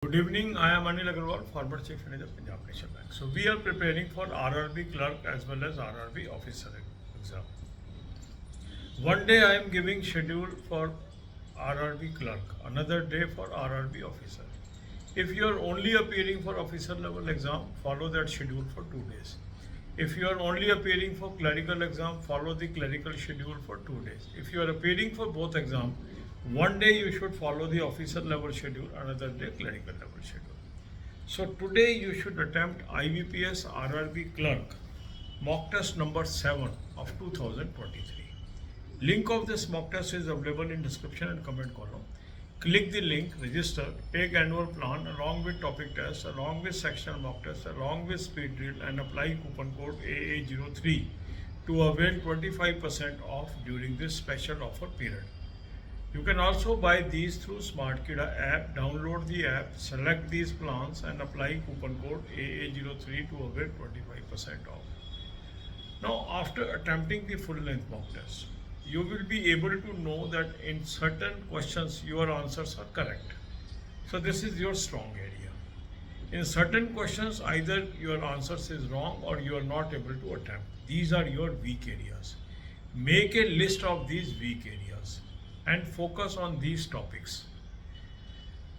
Good evening. I am Anil Agarwal, former Chief Manager, Punjab National Bank. So we are preparing for RRB clerk as well as RRB officer exam. One day I am giving schedule for RRB clerk, another day for RRB officer. If you are only appearing for officer level exam, follow that schedule for 2 days. If you are only appearing for clerical exam, follow the clerical schedule for 2 days. If you are appearing for both exam, one day you should follow the officer level schedule, another day clerical level schedule. So today you should attempt IBPS RRB clerk mock test number 7 of 2023. Link of this mock test is available in description and comment column. Click the link, register, take annual plan along with topic test, along with sectional mock test, along with speed drill and apply coupon code AA03 to avail 25% off during this special offer period. You can also buy these through SmartKida app. Download the app, select these plans and apply coupon code AA03 to avail 25% off. Now, after attempting the full length mock test, you will be able to know that in certain questions your answers are correct. So this is your strong area. In certain questions, either your answers is wrong or you are not able to attempt. These are your weak areas. Make a list of these weak areas and focus on these topics.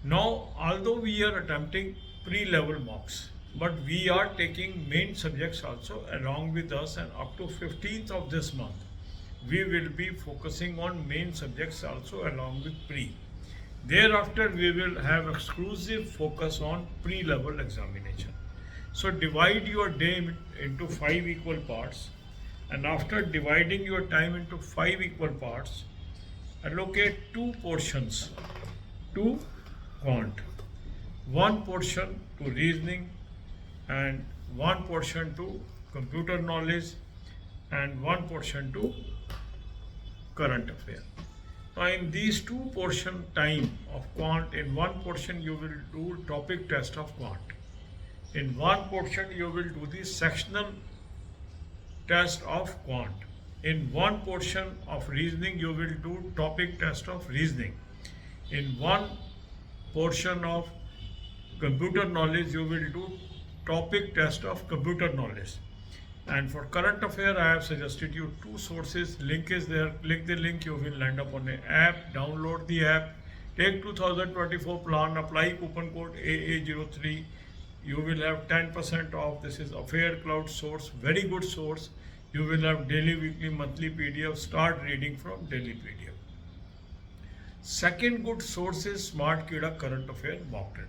Now, although we are attempting pre-level mocks, but we are taking main subjects also along with us, and up to 15th of this month, we will be focusing on main subjects also along with pre. Thereafter, we will have exclusive focus on pre-level examination. So divide your day into 5 equal parts, and after dividing your time into 5 equal parts, allocate 2 portions to quant, 1 portion to reasoning and 1 portion to computer knowledge and 1 portion to current affair. Now in these 2 portion time of quant, in 1 portion you will do topic test of quant. In 1 portion you will do the sectional test of quant. In 1 portion of reasoning, you will do topic test of reasoning. In 1 portion of computer knowledge, you will do topic test of computer knowledge. And for current affair, I have suggested you 2 sources. Link is there. Click the link. You will land up on an app. Download the app. Take 2024 plan. Apply coupon code AA03. You will have 10% off. This is Affair Cloud source. Very good source. You will have daily, weekly, monthly PDF. Start reading from daily PDF. Second good source is SmartKida Current Affair Mock Drill.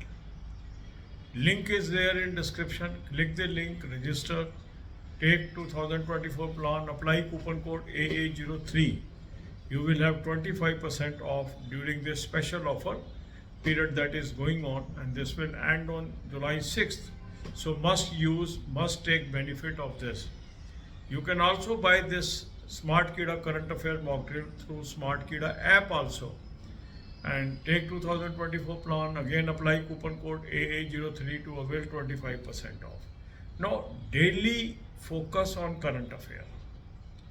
Link is there in description. Click the link, register, take 2024 plan, apply coupon code AA03. You will have 25% off during this special offer period that is going on, and this will end on July 6th. So must use, must take benefit of this. You can also buy this SmartKida Current Affair Mock Drill through SmartKida app also. And take 2024 plan, again apply coupon code AA03 to avail 25% off. Now, daily focus on current affair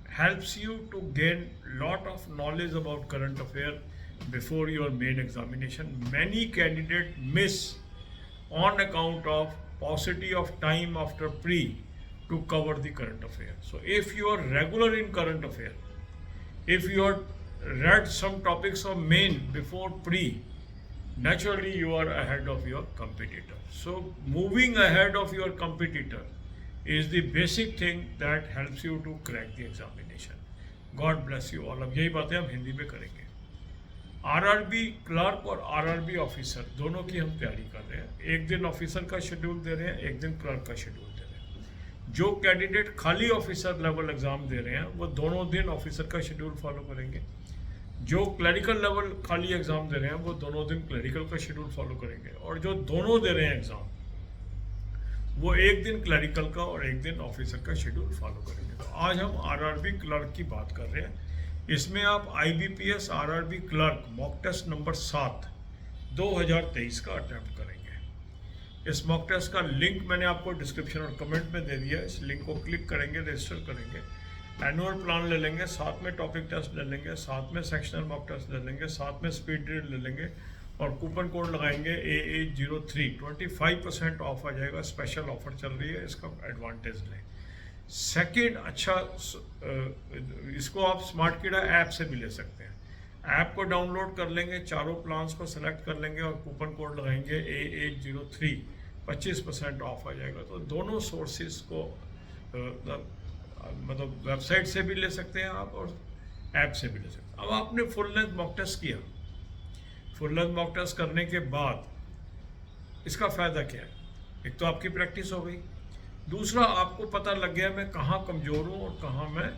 helps you to gain lot of knowledge about current affair before your main examination. Many candidates miss on account of paucity of time after pre to cover the current affair. So if you are regular in current affair, if you are read some topics of main before pre, naturally you are ahead of your competitor. So moving ahead of your competitor is the basic thing that helps you to crack the examination. God bless you all. अब यही बातें हम हिंदी में करेंगे. RRB clerk और RRB officer दोनों की हम तैयारी कर रहे हैं. एक दिन ऑफिसर का शेड्यूल दे रहे हैं, एक दिन क्लर्क का शेड्यूल दे रहे हैं. जो कैंडिडेट खाली ऑफिसर लेवल एग्जाम दे रहे हैं वो दोनों दिन ऑफिसर का शेड्यूल फॉलो करेंगे. जो क्लरिकल लेवल खाली एग्जाम दे रहे हैं वो दोनों दिन क्लरिकल का शेड्यूल फॉलो करेंगे. और जो दोनों दे रहे हैं एग्जाम वो एक दिन क्लरिकल का और एक दिन ऑफिसर का शेड्यूल फॉलो करेंगे. तो आज हम आरआरबी क्लर्क की बात कर रहे हैं. इसमें आप IBPS RRB clerk mock test number 7 2023 का अटेम्प्ट करेंगे. इस मॉक टेस्ट का लिंक मैंने आपको डिस्क्रिप्शन और कमेंट में दे दिया. इस लिंक को क्लिक करेंगे, रजिस्टर करेंगे, एनुअल प्लान ले लेंगे, साथ में टॉपिक टेस्ट ले लेंगे, साथ में सेक्शनल मॉक टेस्ट ले लेंगे, साथ में स्पीड ड्रिल ले लेंगे और कूपन कोड लगाएंगे AA03, 25% ऑफ आ जाएगा। स्पेशल ऑफर चल रही है, इसका एडवांटेज लें। सेकंड अच्छा, इसको आप स्मार्ट कीड़ा ऐप से भी ले सकते हैं। ऐप को डाउनलोड कर लेंगे, चारों प्लान्स को सेलेक्ट कर लेंगे और कूपन कोड लगाएंगे AA03, 25% ऑफ आ जाएगा। तो दोनों सोर्सेज को मतलब वेबसाइट से भी ले सकते हैं आप और ऐप से भी ले सकते हैं। अब आपने फुल लेंथ मॉक टेस्ट किया, फुल लेंथ मॉक टेस्ट करने के बाद इसका फ़ायदा क्या है? एक तो आपकी प्रैक्टिस हो गई, दूसरा आपको पता लग गया मैं कहाँ कमज़ोर हूँ और कहाँ मैं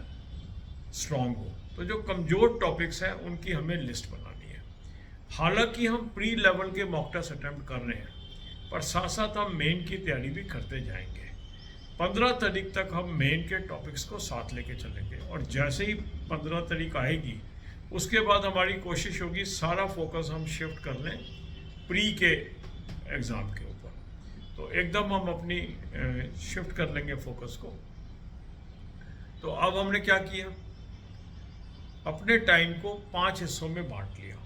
स्ट्रॉन्ग हूँ। तो जो कमज़ोर टॉपिक्स हैं उनकी हमें लिस्ट बनानी है। हालांकि हम प्री लेवल के मॉक टेस्ट अटैम्प्ट कर रहे हैं, पर साथ साथ हम मेन की तैयारी भी करते जाएंगे। 15 तारीख तक हम मेन के टॉपिक्स को साथ लेके चलेंगे और जैसे ही 15 तारीख आएगी उसके बाद हमारी कोशिश होगी सारा फोकस हम शिफ्ट कर लें प्री के एग्ज़ाम के ऊपर। तो एकदम हम अपनी शिफ्ट कर लेंगे फोकस को। तो अब हमने क्या किया, अपने टाइम को 5 हिस्सों में बांट लिया।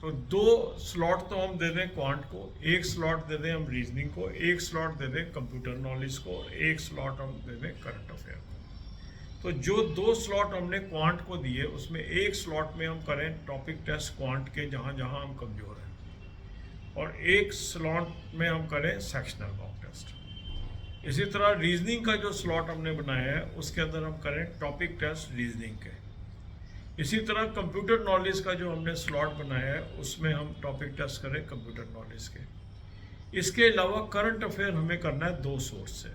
तो 2 स्लॉट तो हम दे दें क्वांट को, 1 स्लॉट दे दें हम रीजनिंग को, 1 स्लॉट दे दें कंप्यूटर नॉलेज को और 1 स्लॉट हम दे दें करंट अफेयर को। तो जो 2 स्लॉट हमने क्वांट को दिए उसमें 1 स्लॉट में हम करें टॉपिक टेस्ट क्वांट के जहाँ जहाँ हम कमज़ोर हैं, और 1 स्लॉट में हम करें सेक्शनल मॉक टेस्ट। इसी तरह रीजनिंग का जो स्लॉट हमने बनाया है उसके अंदर हम करें टॉपिक टेस्ट रीजनिंग के। इसी तरह कंप्यूटर नॉलेज का जो हमने स्लॉट बनाया है उसमें हम टॉपिक टेस्ट करें कंप्यूटर नॉलेज के। इसके अलावा करंट अफेयर हमें करना है 2 सोर्स से।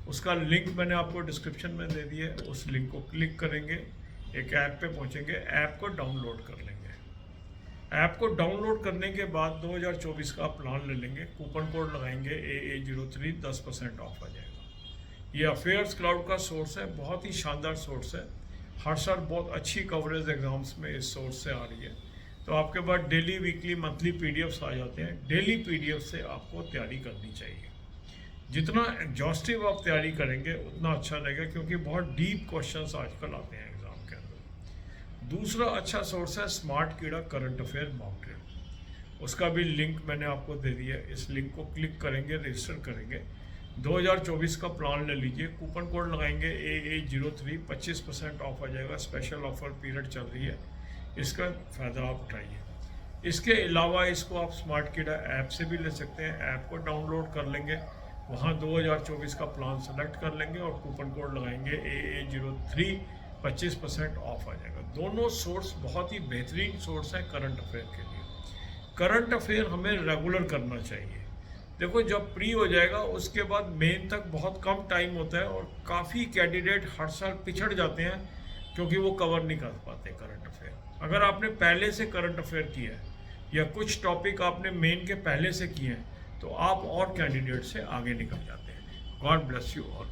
उसका लिंक मैंने आपको डिस्क्रिप्शन में दे दिया है, उस लिंक को क्लिक करेंगे, एक ऐप पे पहुंचेंगे, ऐप को डाउनलोड कर लेंगे। ऐप को डाउनलोड करने के बाद 2024 का प्लान ले लेंगे, कूपन कोड लगाएंगे AA03, 10% ऑफ आ जाएगा। ये अफेयर्स क्लाउड का सोर्स है, बहुत ही शानदार सोर्स है। हर साल बहुत अच्छी कवरेज एग्जाम्स में इस सोर्स से आ रही है। तो आपके पास डेली, वीकली, मंथली पीडीएफ्स आ जाते हैं। डेली पीडीएफ से आपको तैयारी करनी चाहिए। जितना एग्जॉस्टिव आप तैयारी करेंगे उतना अच्छा रहेगा, क्योंकि बहुत डीप क्वेश्चंस आजकल आते हैं एग्जाम के अंदर। दूसरा अच्छा सोर्स है स्मार्ट कीड़ा करंट अफेयर मॉक ड्रिल। उसका भी लिंक मैंने आपको दे दिया है। इस लिंक को क्लिक करेंगे, रजिस्टर करेंगे, 2024 का प्लान ले लीजिए, कूपन कोड लगाएंगे AA03, 25% ऑफ आ जाएगा। स्पेशल ऑफर पीरियड चल रही है, इसका फ़ायदा आप उठाइए। इसके अलावा इसको आप स्मार्ट कीड़ा ऐप से भी ले सकते हैं। ऐप को डाउनलोड कर लेंगे, वहाँ 2024 का प्लान सेलेक्ट कर लेंगे और कूपन कोड लगाएंगे AA03, 25% ऑफ आ जाएगा। दोनों सोर्स बहुत ही बेहतरीन सोर्स हैं करंट अफेयर के लिए। करंट अफेयर हमें रेगुलर करना चाहिए। देखो, जब प्री हो जाएगा उसके बाद मेन तक बहुत कम टाइम होता है और काफ़ी कैंडिडेट हर साल पिछड़ जाते हैं क्योंकि वो कवर नहीं कर पाते करंट अफेयर। अगर आपने पहले से करंट अफेयर किया है या कुछ टॉपिक आपने मेन के पहले से किए हैं तो आप और कैंडिडेट से आगे निकल जाते हैं। God bless you all.